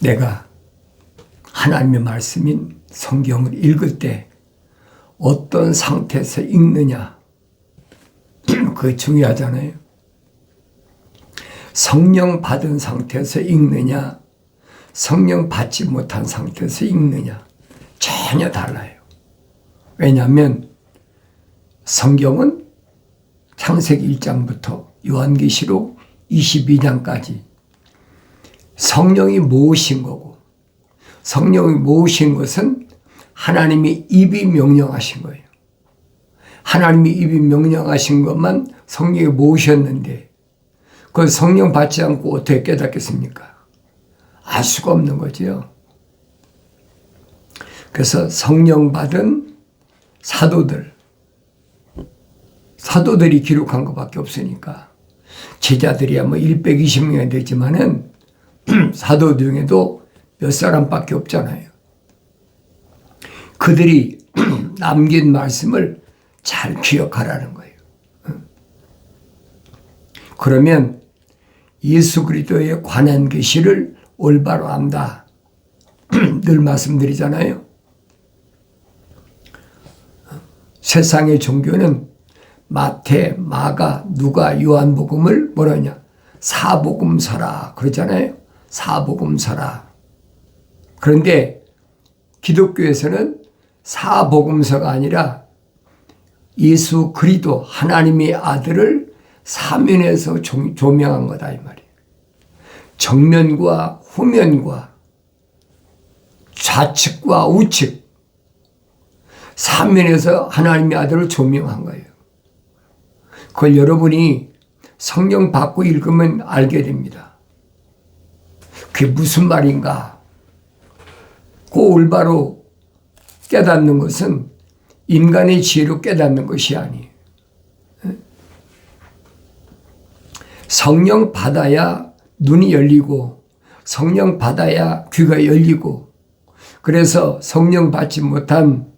내가 하나님의 말씀인 성경을 읽을 때 어떤 상태에서 읽느냐, 그게 중요하잖아요. 성령 받은 상태에서 읽느냐, 성령 받지 못한 상태에서 읽느냐, 전혀 달라요. 왜냐하면 성경은 창세기 1장부터 요한계시록 22장까지 성령이 모으신 거고, 성령이 모으신 것은 하나님이 입이 명령하신 거예요. 하나님이 입이 명령하신 것만 성령이 모으셨는데 그걸 성령 받지 않고 어떻게 깨닫겠습니까? 알 수가 없는 거죠. 그래서 성령 받은 사도들이 기록한 것밖에 없으니까 제자들이야 뭐 120명이 되지만은 사도 중에도 몇 사람밖에 없잖아요. 그들이 남긴 말씀을 잘 기억하라는 거예요. 그러면 예수 그리스도에 관한 계시를 올바로 안다. 늘 말씀드리잖아요. 세상의 종교는 마태, 마가, 누가, 요한복음을 뭐라냐? 사복음서라 그러잖아요. 사복음서라. 그런데 기독교에서는 사복음서가 아니라 예수 그리스도 하나님의 아들을 사면에서 조명한 거다 이 말이에요. 정면과 후면과 좌측과 우측 사면에서 하나님의 아들을 조명한 거예요. 그걸 여러분이 성경 받고 읽으면 알게 됩니다. 그게 무슨 말인가? 그 올바로 깨닫는 것은 인간의 지혜로 깨닫는 것이 아니에요. 성령 받아야 눈이 열리고 성령 받아야 귀가 열리고, 그래서 성령 받지 못한,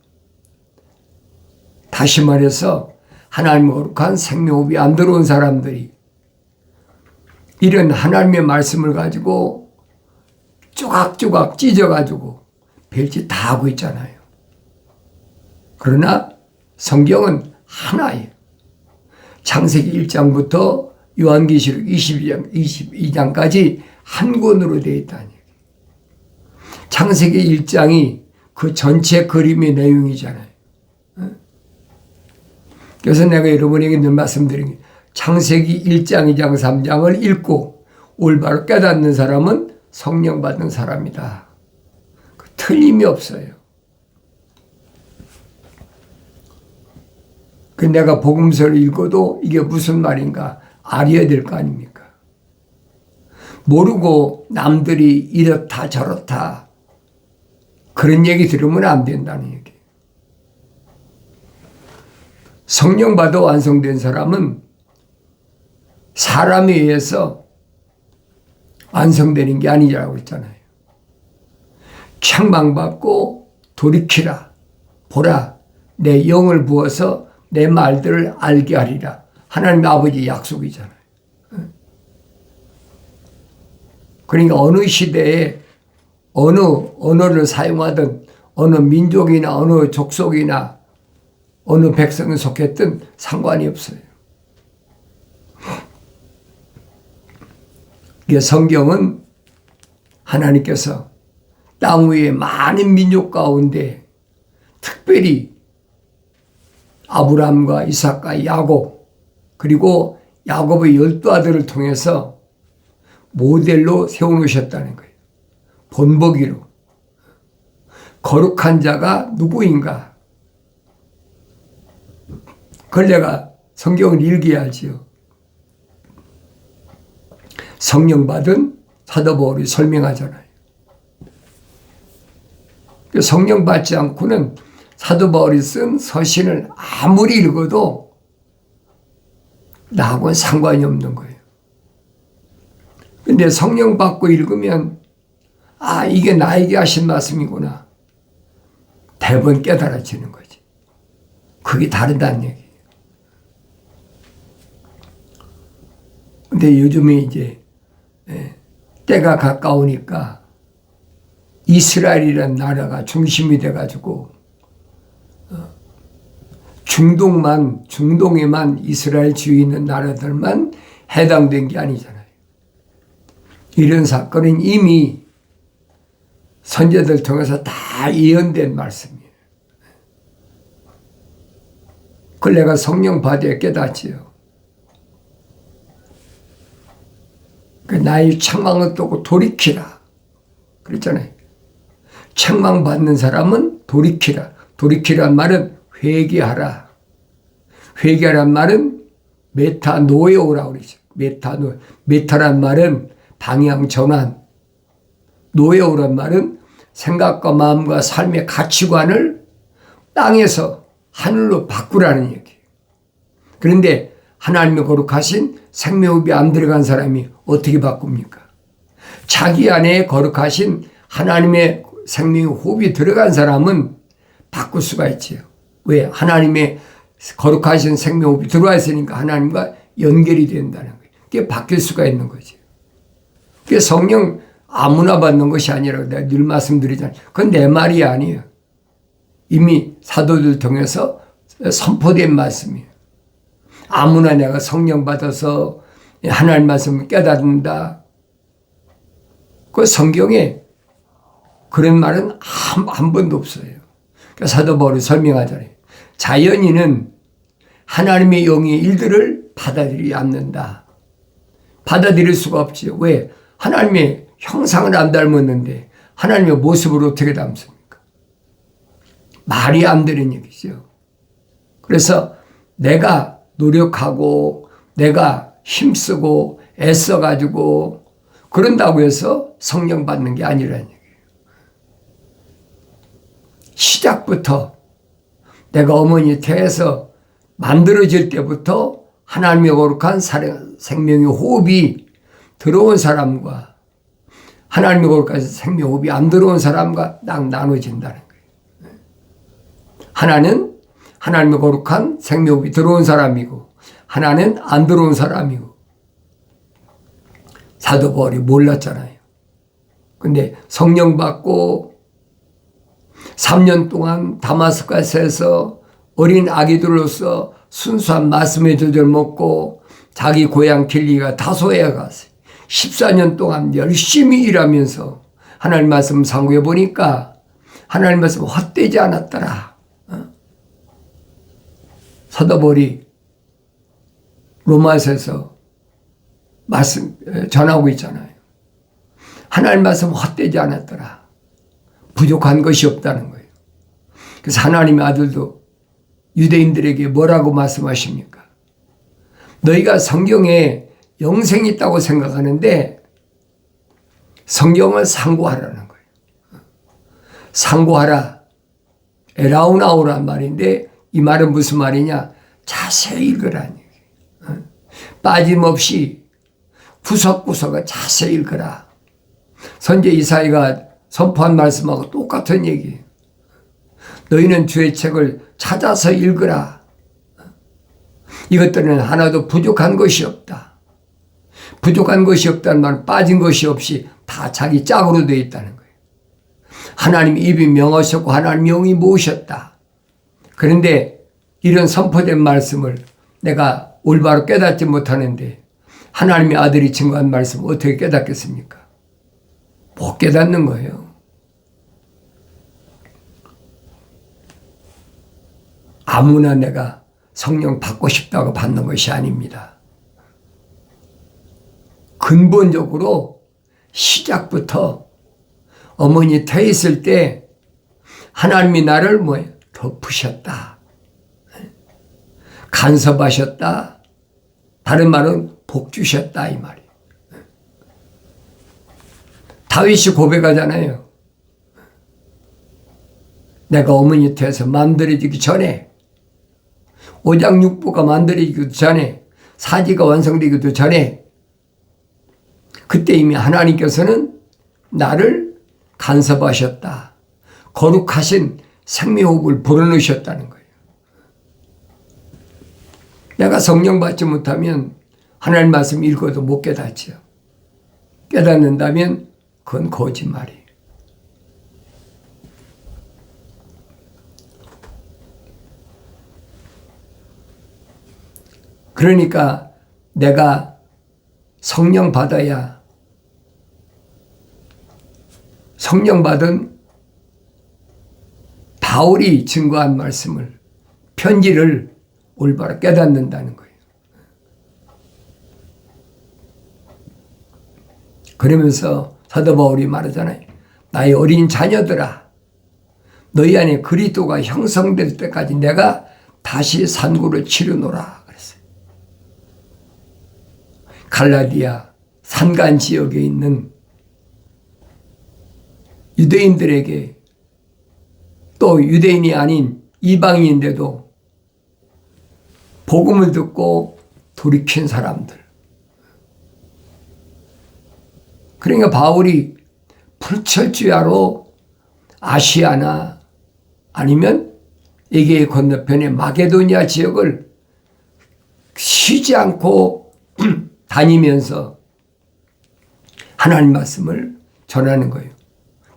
다시 말해서 하나님의 거룩한 생명호흡이 안 들어온 사람들이 이런 하나님의 말씀을 가지고 조각조각 찢어가지고 별짓 다 하고 있잖아요. 그러나 성경은 하나예요. 창세기 1장부터 요한계시록 22장까지 한 권으로 되어 있다는 얘기예요. 창세기 1장이 그 전체 그림의 내용이잖아요. 그래서 내가 여러분에게 늘 말씀드린 게, 창세기 1장, 2장, 3장을 읽고 올바로 깨닫는 사람은 성령 받은 사람이다. 틀림이 없어요. 내가 복음서를 읽어도 이게 무슨 말인가 알아야 될 거 아닙니까? 모르고 남들이 이렇다 저렇다 그런 얘기 들으면 안 된다는 얘기. 성령 받아 완성된 사람은 사람에 의해서 완성되는 게 아니라고 했잖아요. 책망받고 돌이키라, 보라, 내 영을 부어서 내 말들을 알게 하리라. 하나님 아버지의 약속이잖아요. 그러니까 어느 시대에 어느 언어를 사용하든 어느 민족이나 어느 족속이나 어느 백성에 속했든 상관이 없어요. 성경은 하나님께서 땅 위에 많은 민족 가운데 특별히 아브라함과 이삭과 야곱, 그리고 야곱의 12아들을 통해서 모델로 세워놓으셨다는 거예요. 본보기로. 거룩한 자가 누구인가? 그걸 내가 성경을 읽어야지요. 성령 받은 사도 바울이 설명하잖아요. 성령 받지 않고는 사도 바울이 쓴 서신을 아무리 읽어도 나하고는 상관이 없는 거예요. 근데 성령 받고 읽으면 아, 이게 나에게 하신 말씀이구나. 대부분 깨달아지는 거지. 그게 다르다는 얘기예요. 근데 요즘에 이제 때가 가까우니까 이스라엘이라는 나라가 중심이 돼가지고 중동에만 이스라엘 주위 있는 나라들만 해당된 게 아니잖아요. 이런 사건은 이미 선제들 통해서 다 예언된 말씀이에요. 그걸 내가 성령 받아야 깨닫지요. 나의 책망을 떠고 돌이키라 그랬잖아요. 책망받는 사람은 돌이키라. 돌이키란 말은 회개하라. 회개란 말은 메타노에오라고 그러죠. 메타란 말은 방향 전환. 노에오란 말은 생각과 마음과 삶의 가치관을 땅에서 하늘로 바꾸라는 얘기예요. 그런데 하나님의 거룩하신 생명호흡이 안 들어간 사람이 어떻게 바꿉니까? 자기 안에 거룩하신 하나님의 생명의 호흡이 들어간 사람은 바꿀 수가 있지요. 왜? 하나님의 거룩하신 생명호흡이 들어와 있으니까 하나님과 연결이 된다는 거예요. 그게 바뀔 수가 있는 거죠. 그게 성령 아무나 받는 것이 아니라고 내가 늘 말씀드리잖아요. 그건 내 말이 아니에요. 이미 사도들 통해서 선포된 말씀이에요. 아무나 내가 성령 받아서 하나님 말씀을 깨닫는다. 그 성경에 그런 말은 한 번도 없어요. 그러니까 사도 바울이 설명하잖아요. 자연인은 하나님의 영의 일들을 받아들이지 않는다. 받아들일 수가 없지요. 왜? 하나님의 형상을 안 닮았는데 하나님의 모습을 어떻게 닮습니까? 말이 안 되는 얘기죠. 그래서 내가 노력하고 내가 힘쓰고 애써가지고 그런다고 해서 성령 받는 게 아니라는 얘기예요. 시작부터 내가 어머니 태에서 만들어질 때부터 하나님의 거룩한 생명의 호흡이 들어온 사람과 하나님의 거룩한 생명의 호흡이 안 들어온 사람과 딱 나눠진다는 거예요. 하나는 하나님의 거룩한 생명호흡이 들어온 사람이고 하나는 안 들어온 사람이고. 사도 바울이 몰랐잖아요. 근데 성령 받고 3년 동안 다마스커스에서 어린 아기들로서 순수한 말씀의 젖을 먹고 자기 고향 길리가 다소에 갔어요. 14년 동안 열심히 일하면서 하나님 말씀 상고해 보니까 하나님 말씀 헛되지 않았더라. 사도 바울이 로마서에서 말씀 전하고 있잖아요. 하나님 말씀 헛되지 않았더라. 부족한 것이 없다는 거예요. 그래서 하나님의 아들도 유대인들에게 뭐라고 말씀하십니까? 너희가 성경에 영생이 있다고 생각하는데 성경을 상고하라는 거예요. 상고하라. 에라우나오란 말인데 이 말은 무슨 말이냐? 자세히 읽으라는 얘기예요. 빠짐없이 구석구석을 자세히 읽으라. 선지 이사야가 선포한 말씀하고 똑같은 얘기예요. 너희는 주의 책을 찾아서 읽으라. 이것들은 하나도 부족한 것이 없다. 부족한 것이 없다는 말은 빠진 것이 없이 다 자기 짝으로 되어 있다는 거예요. 하나님 입이 명하셨고 하나님 영이 모으셨다. 그런데 이런 선포된 말씀을 내가 올바로 깨닫지 못하는데 하나님의 아들이 증거한 말씀을 어떻게 깨닫겠습니까? 못 깨닫는 거예요. 아무나 내가 성령 받고 싶다고 받는 것이 아닙니다. 근본적으로 시작부터 어머니 태에 있을 때 하나님이 나를 덮으셨다. 간섭하셨다. 다른 말은 복 주셨다 이 말이에요. 다윗이 고백하잖아요. 내가 어머니 태에서 만들어지기 전에 오장육부가 만들어지기도 전에 사지가 완성되기도 전에 그때 이미 하나님께서는 나를 간섭하셨다. 거룩하신 생명호흡을 불어넣으셨다는 거예요. 내가 성령 받지 못하면 하나님 말씀 읽어도 못 깨닫죠. 깨닫는다면 그건 거짓말이에요. 그러니까 내가 성령 받아야 성령 받은 바울이 증거한 말씀을 편지를 올바로 깨닫는다는 거예요. 그러면서 사도 바울이 말하잖아요. 나의 어린 자녀들아, 너희 안에 그리스도가 형성될 때까지 내가 다시 산고를 치르노라 그랬어요. 갈라디아 산간 지역에 있는 유대인들에게, 또 유대인이 아닌 이방인인데도 복음을 듣고 돌이킨 사람들. 그러니까 바울이 풀철주야로 아시아나 아니면 에게의 건너편의 마게도니아 지역을 쉬지 않고 다니면서 하나님 말씀을 전하는 거예요.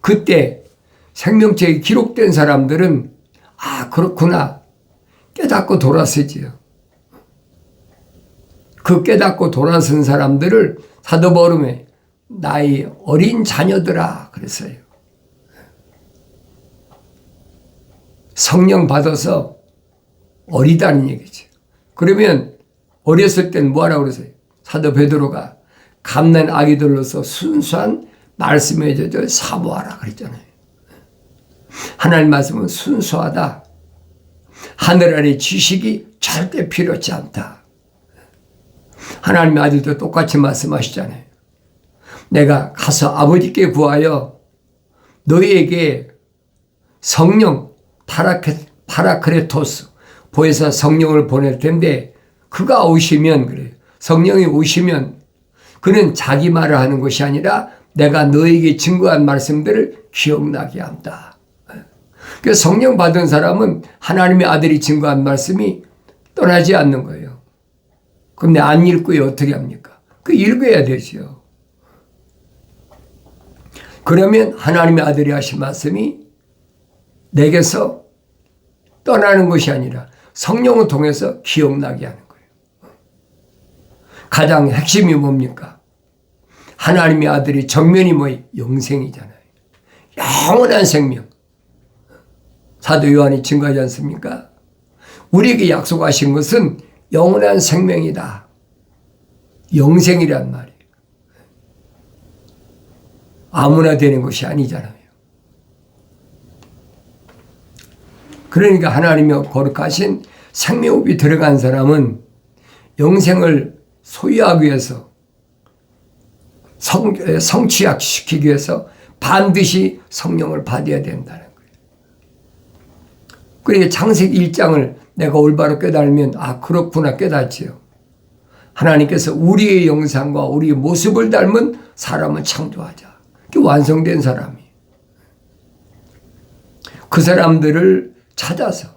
그때 생명책에 기록된 사람들은 아, 그렇구나 깨닫고 돌아서지요. 그 깨닫고 돌아선 사람들을 사도 바울이 나의 어린 자녀들아 그랬어요. 성령 받아서 어리다는 얘기죠. 그러면 어렸을 땐 뭐하라고 그랬어요? 사도 베드로가 갓난 아기들로서 순수한 말씀에 젖어 사모하라 그랬잖아요. 하나님 말씀은 순수하다. 하늘 아래 지식이 절대 필요치 않다. 하나님의 아들도 똑같이 말씀하시잖아요. 내가 가서 아버지께 구하여 너희에게 성령 파라크레토스 보혜사 성령을 보낼 텐데 그가 오시면 그래요. 성령이 오시면 그는 자기 말을 하는 것이 아니라 내가 너에게 증거한 말씀들을 기억나게 한다. 그래서 성령 받은 사람은 하나님의 아들이 증거한 말씀이 떠나지 않는 거예요. 그럼 내 안 읽고 어떻게 합니까? 그 읽어야 되죠. 그러면 하나님의 아들이 하신 말씀이 내게서 떠나는 것이 아니라 성령을 통해서 기억나게 하는 거예요. 가장 핵심이 뭡니까? 하나님의 아들이 정면이 뭐예요? 영생이잖아요. 영원한 생명. 사도 요한이 증거하지 않습니까? 우리에게 약속하신 것은 영원한 생명이다. 영생이란 말이에요. 아무나 되는 것이 아니잖아요. 그러니까 하나님의 거룩하신 생명업이 들어간 사람은 영생을 소유하기 위해서 성취시키기 위해서 반드시 성령을 받아야 된다는 거예요. 그러니까 창세기 1장을 내가 올바로 깨달으면 아 그렇구나 깨닫지요. 하나님께서 우리의 형상과 우리의 모습을 닮은 사람을 창조하자. 그게 완성된 사람이에요. 그 사람들을 찾아서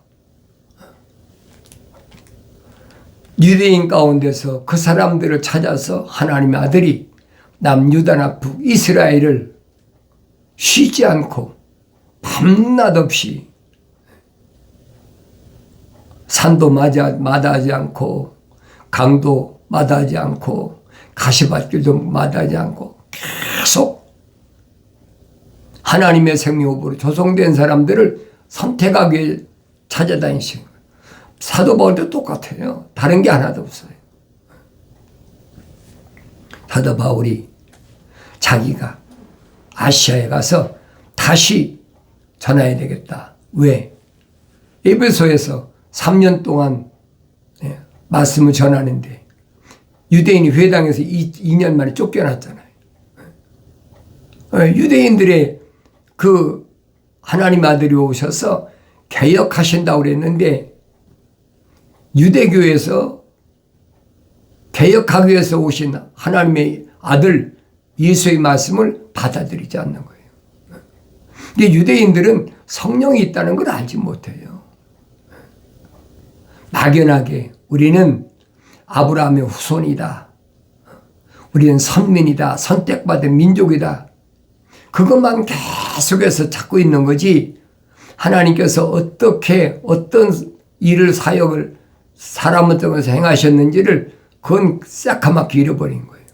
유대인 가운데서 그 사람들을 찾아서 하나님의 아들이 남유다나 북이스라엘을 쉬지 않고 밤낮 없이 산도 마다하지 않고 강도 마다하지 않고 가시밭길도 마다하지 않고 계속 하나님의 생명으로 조성된 사람들을 선택하기 위해 찾아다니신 거예요. 사도 바울도 똑같아요. 다른 게 하나도 없어요. 사도 바울이 자기가 아시아에 가서 다시 전해야 되겠다. 왜? 에베소에서 3년 동안 말씀을 전하는데 유대인이 회당에서 2년 만에 쫓겨났잖아요. 유대인들의 그 하나님 아들이 오셔서 개혁하신다고 그랬는데 유대교에서 개혁하기 위해서 오신 하나님의 아들 예수의 말씀을 받아들이지 않는 거예요. 근데 유대인들은 성령이 있다는 걸 알지 못해요. 막연하게 우리는 아브라함의 후손이다. 우리는 선민이다. 선택받은 민족이다. 그것만 계속해서 찾고 있는 거지 하나님께서 어떻게 어떤 일을 사역을 사람을 통해서 행하셨는지를 그건 새카맣게 잃어버린 거예요.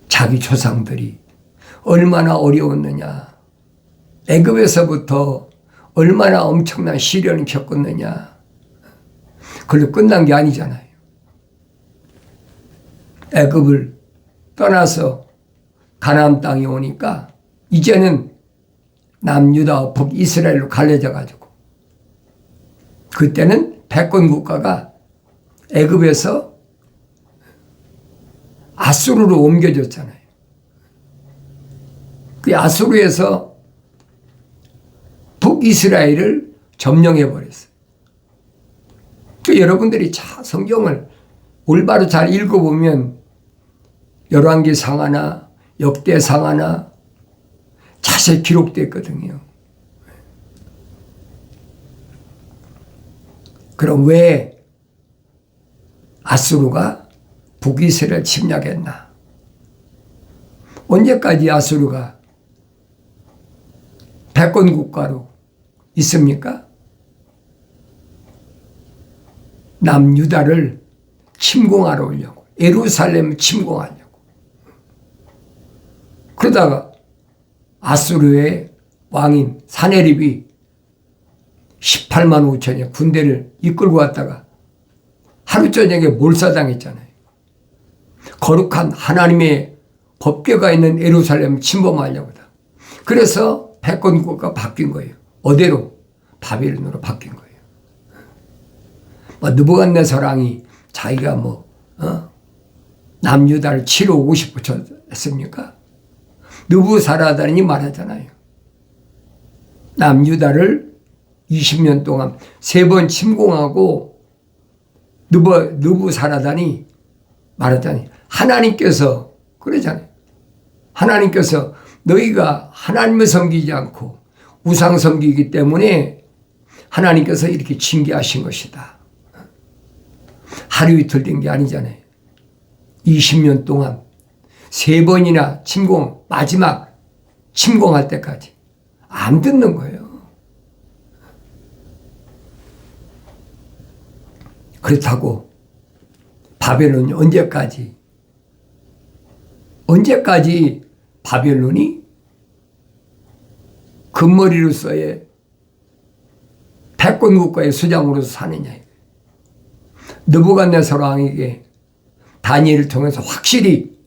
자기 조상들이 얼마나 어려웠느냐. 애굽에서부터 얼마나 엄청난 시련을 겪었느냐. 그걸로 끝난 게 아니잖아요. 애굽을 떠나서 가나안 땅에 오니까 이제는 남유다와 북이스라엘로 갈려져 가지고 그때는 패권 국가가 애굽에서 아수르로 옮겨졌잖아요. 그 아수르에서 북이스라엘을 점령해 버렸어요. 그 여러분들이 성경을 올바로 잘 읽어보면 열왕기상하나 역대상하나 자세히 기록됐거든요. 그럼 왜 아수르가 북이스라엘을 침략했나? 언제까지 아수르가 패권 국가로 있습니까? 남유다를 침공하러 오려고, 예루살렘을 침공하려고. 그러다가 아수르의 왕인 사네립이 18만 5천의 군대를 이끌고 왔다가 하루 저녁에 몰살당했잖아요. 거룩한 하나님의 법궤가 있는 예루살렘을 침범하려고다. 그래서 패권국가가 바뀐 거예요. 어디로? 바벨론으로 바뀐 거예요. 느부갓네살 왕이 자기가 남유다를 치러 오고 싶어 했습니까? 느부사라단이 말하잖아요. 남유다를 20년 동안 3번 침공하고 느부사라단이 말하잖아요. 하나님께서 그러잖아요. 하나님께서 너희가 하나님을 섬기지 않고 우상 섬기기 때문에 하나님께서 이렇게 징계하신 것이다. 하루 이틀 된 게 아니잖아요. 20년 동안 3번이나 침공, 마지막 침공할 때까지 안 듣는 거예요. 그렇다고 바벨론이 언제까지 바벨론이 금머리로서의 패권국가의 수장으로서 사느냐. 느부갓네살 왕에게 다니엘을 통해서 확실히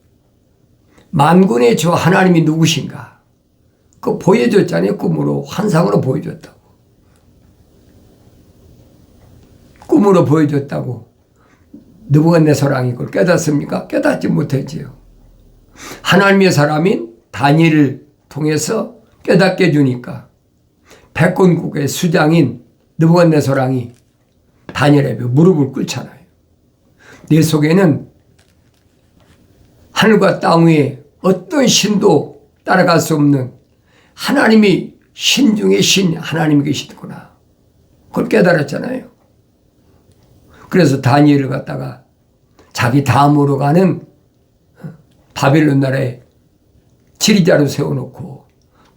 만군의 주 하나님이 누구신가 그거 보여줬잖아요. 꿈으로, 환상으로 보여줬다고. 꿈으로 보여줬다고. 느부갓네살 왕이 그걸 깨닫습니까? 깨닫지 못했지요. 하나님의 사람인 다니엘을 통해서 깨닫게 해주니까 패권국가의 수장인 느부갓네살 왕이 다니엘에게 무릎을 꿇잖아요. 내 속에는 하늘과 땅 위에 어떤 신도 따라갈 수 없는 하나님이 신 중에 신 하나님이 계시구나. 그걸 깨달았잖아요. 그래서 다니엘을 갖다가 자기 다음으로 가는 바벨론 나라에 지리자로 세워놓고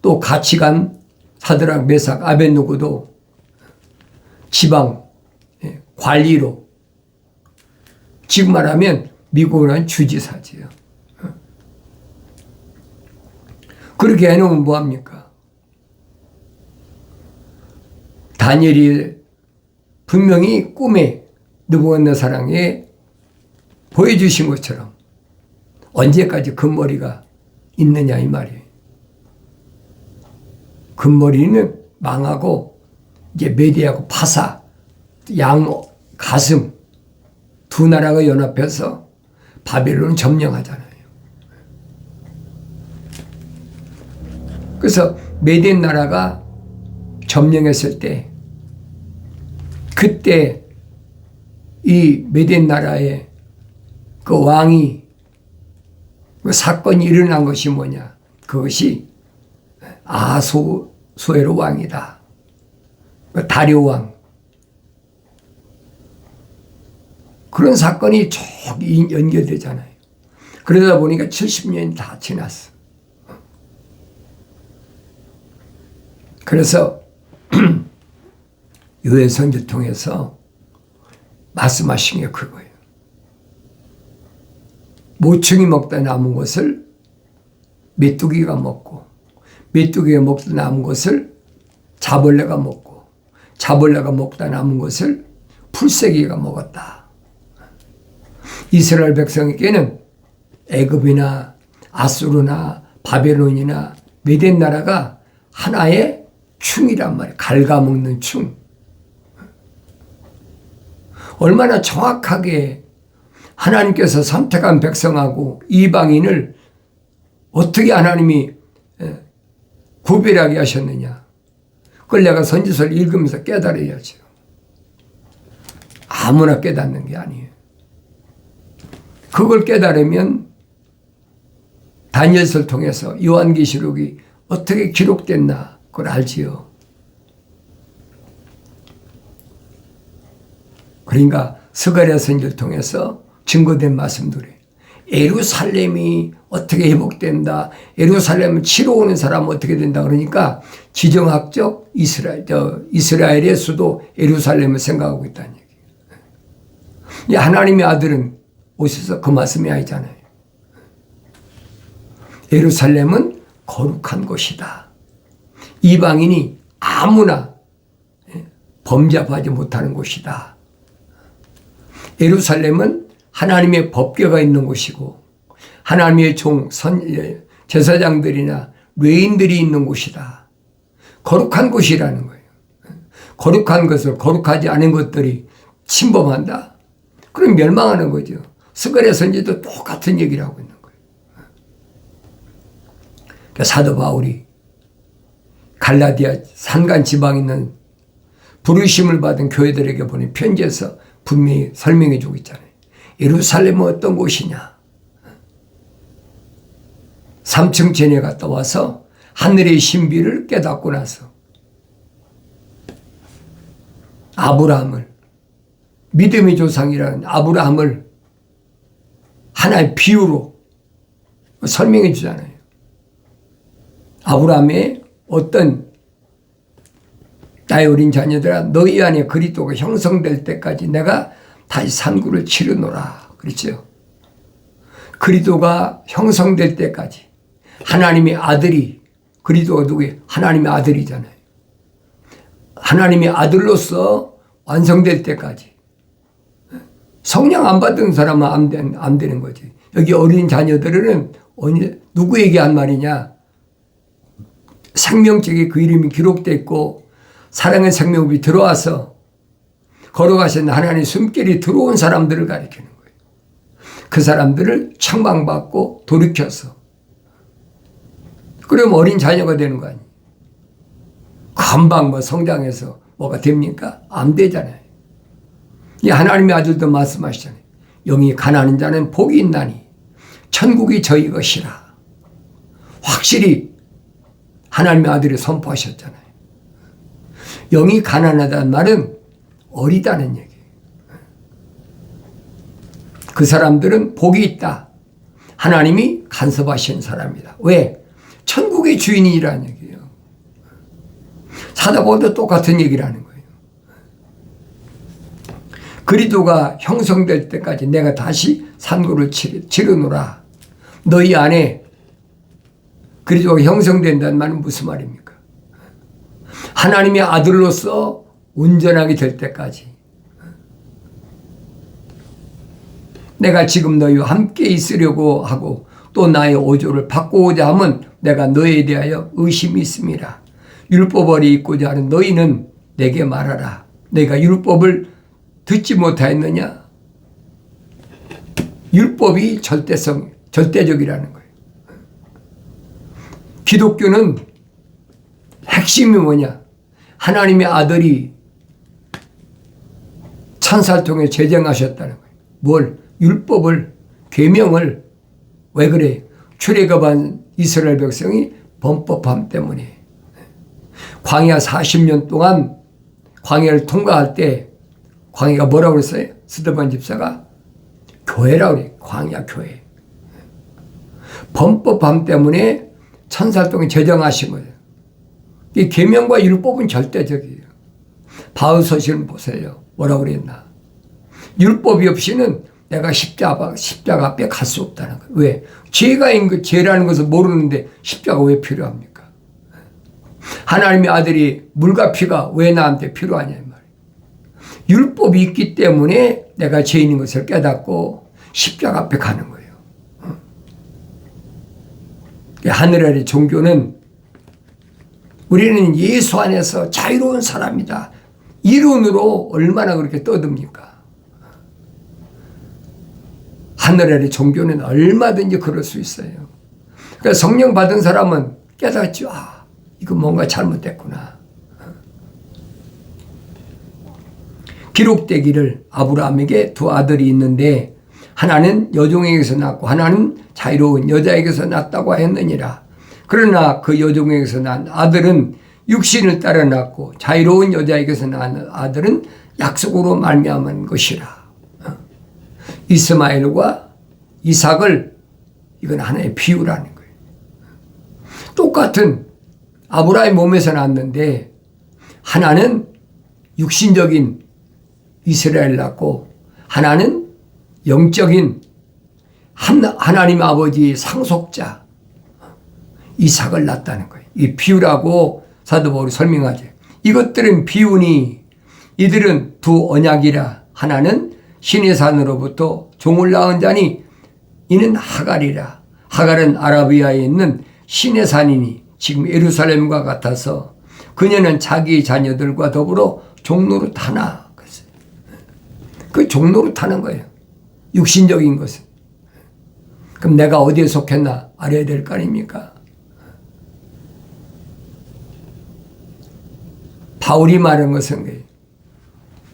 또 같이 간 사드락, 메삭, 아벳느고도 지방 관리로, 지금 말하면 미국은 주지사지요. 그렇게 해놓으면 뭐합니까? 다니엘이 분명히 꿈에 느부갓네살 왕에게 보여주신 것처럼 언제까지 금머리가 있느냐 이 말이에요. 금머리는 망하고 이제 메디하고 파사, 양 가슴 두 나라가 연합해서 바벨론을 점령하잖아요. 그래서 메딘 나라가 점령했을 때 그때 이 메딘 나라의 그 왕이 그 사건이 일어난 것이 뭐냐? 그것이 아소수에로 왕이다. 그 다리오 왕. 그런 사건이 쭉 연결되잖아요. 그러다 보니까 70년이 다 지났어. 그래서 요해 선지를 통해서 말씀하신 게 그거예요. 모충이 먹다 남은 것을 메뚜기가 먹고, 메뚜기가 먹다 남은 것을 자벌레가 먹고, 자벌레가 먹다 남은 것을 풀새기가 먹었다. 이스라엘 백성에게는 애굽이나 아수르나 바벨론이나 메덴 나라가 하나의 충이란 말이에요. 갉아먹는 충. 얼마나 정확하게 하나님께서 선택한 백성하고 이방인을 어떻게 하나님이 구별하게 하셨느냐. 그걸 내가 선지서를 읽으면서 깨달아야죠. 아무나 깨닫는 게 아니에요. 그걸 깨달으면 다니엘서를 통해서 요한계시록이 어떻게 기록됐나 그걸 알지요. 그러니까 스가랴 선지를 통해서 증거된 말씀들이 예루살렘이 어떻게 회복된다. 예루살렘을 치러 오는 사람은 어떻게 된다. 그러니까 지정학적 이스라엘의 수도 예루살렘을 생각하고 있다는 얘기예요. 하나님의 아들은 오셔서 그 말씀이 아니잖아요. 예루살렘은 거룩한 곳이다. 이방인이 아무나 범접하지 못하는 곳이다. 예루살렘은 하나님의 법궤가 있는 곳이고 하나님의 제사장들이나 레인들이 있는 곳이다. 거룩한 곳이라는 거예요. 거룩한 것을 거룩하지 않은 것들이 침범한다. 그럼 멸망하는 거죠. 스가랴 선지도 똑같은 얘기를 하고 있는 거예요. 사도 바울이 갈라디아 산간 지방에 있는 부르심을 받은 교회들에게 보낸 편지에서 분명히 설명해 주고 있잖아요. 예루살렘은 어떤 곳이냐. 3층 전에 갔다 와서 하늘의 신비를 깨닫고 나서 아브라함을, 믿음의 조상이라는 아브라함을 하나의 비유로 설명해 주잖아요. 아브라함의 어떤 나의 어린 자녀들아 너희 안에 그리스도가 형성될 때까지 내가 다시 산구를 치르노라. 그렇죠? 그리스도가 형성될 때까지 하나님의 아들이, 그리스도가 누구예요? 하나님의 아들이잖아요. 하나님의 아들로서 완성될 때까지 성령 안 받은 사람은 안 되는 거지. 여기 어린 자녀들은 누구에게 한 말이냐? 생명책에 그 이름이 기록되어 있고 사랑의 생명이 들어와서 걸어가신 하나님의 숨결이 들어온 사람들을 가리키는 거예요. 그 사람들을 책망받고 돌이켜서 그럼 어린 자녀가 되는 거 아니에요. 금방 성장해서 뭐가 됩니까? 안 되잖아요. 이 하나님의 아들도 말씀하시잖아요. 영이 가난한 자는 복이 있나니 천국이 저희 것이라. 확실히 하나님의 아들이 선포하셨잖아요. 영이 가난하다는 말은 어리다는 얘기예요. 그 사람들은 복이 있다. 하나님이 간섭하신 사람이다. 왜? 천국의 주인이라는 얘기예요. 사도바울도 똑같은 얘기를 하는 거예요. 그리스도가 형성될 때까지 내가 다시 산구를 치르노라. 너희 안에 그리스도가 형성된다는 말은 무슨 말입니까? 하나님의 아들로서 온전하게 될 때까지 내가 지금 너희와 함께 있으려고 하고 또 나의 오조를 바꾸고자 하면 내가 너희에 대하여 의심이 있습니다. 율법을 잊고자 하는 너희는 내게 말하라. 내가 율법을 듣지 못하였느냐? 율법이 절대적이라는 거예요. 기독교는 핵심이 뭐냐? 하나님의 아들이 천사를 통해 제정하셨다는 거예요. 뭘? 율법을, 계명을. 왜 그래? 출애굽한 이스라엘 백성이 범법함 때문에. 광야 40년 동안 광야를 통과할 때 광야가 뭐라고 그랬어요? 스데반 집사가 교회라고 그래요. 광야 교회. 범법함 때문에 천사를 통해 제정하신 거예요. 이 계명과 율법은 절대적이에요. 바울 서신을 보세요. 뭐라고 그랬나? 율법이 없이는 내가 십자가 앞에 갈 수 없다는 거예요. 왜? 죄라는 것을 모르는데 십자가 왜 필요합니까? 하나님의 아들이 물과 피가 왜 나한테 필요하냐 이 말이에요. 율법이 있기 때문에 내가 죄인인 것을 깨닫고 십자가 앞에 가는 거예요. 하늘 아래 종교는 우리는 예수 안에서 자유로운 사람이다. 이론으로 얼마나 그렇게 떠듭니까? 하늘 아래 종교는 얼마든지 그럴 수 있어요. 그러니까 성령 받은 사람은 깨닫죠. 아, 이거 뭔가 잘못됐구나. 기록되기를 아브라함에게 두 아들이 있는데 하나는 여종에게서 낳고 하나는 자유로운 여자에게서 낳았다고 했느니라. 그러나 그 여종에게서 낳은 아들은 육신을 따라 낳고 자유로운 여자에게서 낳은 아들은 약속으로 말미암은 것이라. 이스마엘과 이삭을 이건 하나의 비유라는 거예요. 똑같은 아브라함의 몸에서 낳았는데 하나는 육신적인 이스라엘 낳고 하나는 영적인 하나님 아버지의 상속자 이삭을 낳았다는 거예요. 이 비유라고 사도 바울이 설명하죠. 이것들은 비유니 이들은 두 언약이라. 하나는 신의 산으로부터 종을 낳은 자니 이는 하갈이라. 하갈은 아라비아에 있는 신의 산이니 지금 예루살렘과 같아서 그녀는 자기 자녀들과 더불어 종로를 타나. 그 종로를 타는 거예요. 육신적인 것은. 그럼 내가 어디에 속했나 알아야 될 거 아닙니까? 바울이 말한 것은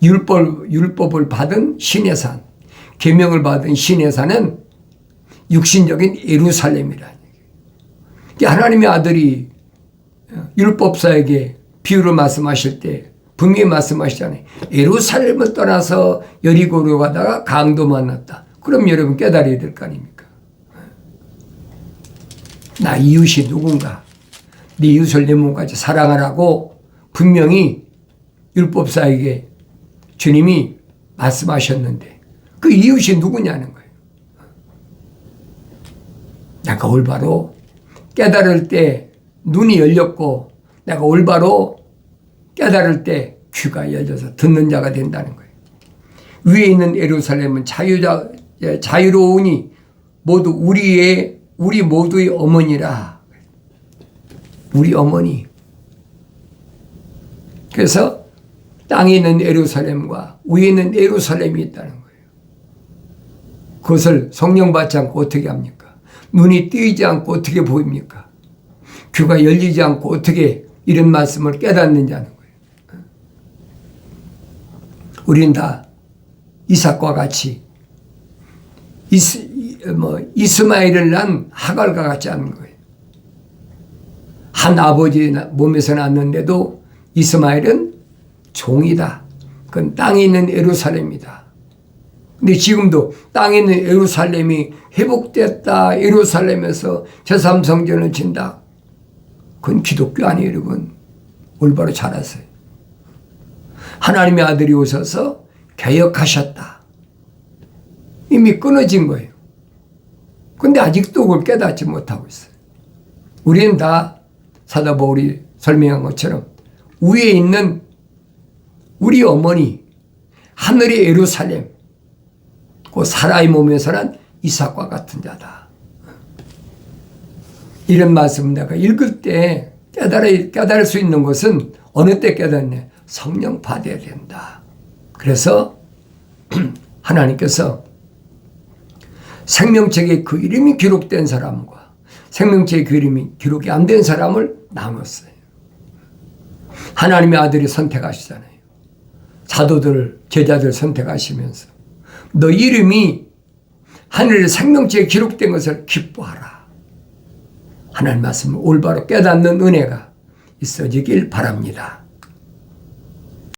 율법을 받은 신의 산, 계명을 받은 신의 산은 육신적인 예루살렘이라는 얘기예요. 하나님의 아들이 율법사에게 비유를 말씀하실 때 분명히 말씀하시잖아요. 예루살렘을 떠나서 여리고로 가다가 강도 만났다. 그럼 여러분 깨달아야 될 거 아닙니까? 나 이웃이 누군가? 네 이웃을 내 몸같이 사랑하라고 분명히 율법사에게 주님이 말씀하셨는데 그 이웃이 누구냐는 거예요. 내가 올바로 깨달을 때 눈이 열렸고 내가 올바로 깨달을 때 귀가 열려서 듣는 자가 된다는 거예요. 위에 있는 예루살렘은 자유로우니 모두 우리 모두의 어머니라. 우리 어머니. 그래서 땅에 있는 예루살렘과 위에 있는 예루살렘이 있다는 거예요. 그것을 성령 받지 않고 어떻게 합니까? 눈이 띄지 않고 어떻게 보입니까? 귀가 열리지 않고 어떻게 이런 말씀을 깨닫는지 하는 거예요. 우린 다 이삭과 같이 이스마엘을 낳은 하갈과 같지 않은 거예요. 한 아버지 몸에서 낳았는데도 이스마엘은 종이다. 그건 땅에 있는 예루살렘이다. 근데 지금도 땅에 있는 예루살렘이 회복됐다. 예루살렘에서 제3성전을 진다. 그건 기독교 아니에요, 여러분. 올바로 잘 아세요. 하나님의 아들이 오셔서 개혁하셨다. 이미 끊어진 거예요. 근데 아직도 그걸 깨닫지 못하고 있어요. 우리는 다 사도 바울이 설명한 것처럼 위에 있는 우리 어머니, 하늘의 예루살렘, 그 사라의 몸에서는 이삭과 같은 자다. 이런 말씀 내가 읽을 때 깨달을 수 있는 것은 어느 때 깨닫냐? 성령 받아야 된다. 그래서 하나님께서 생명책에 그 이름이 기록된 사람과 생명책에 그 이름이 기록이 안 된 사람을 나눴어요. 하나님의 아들이 선택하시잖아요. 사도들, 제자들 선택하시면서 너 이름이 하늘의 생명책에 기록된 것을 기뻐하라. 하나님 말씀을 올바로 깨닫는 은혜가 있어지길 바랍니다.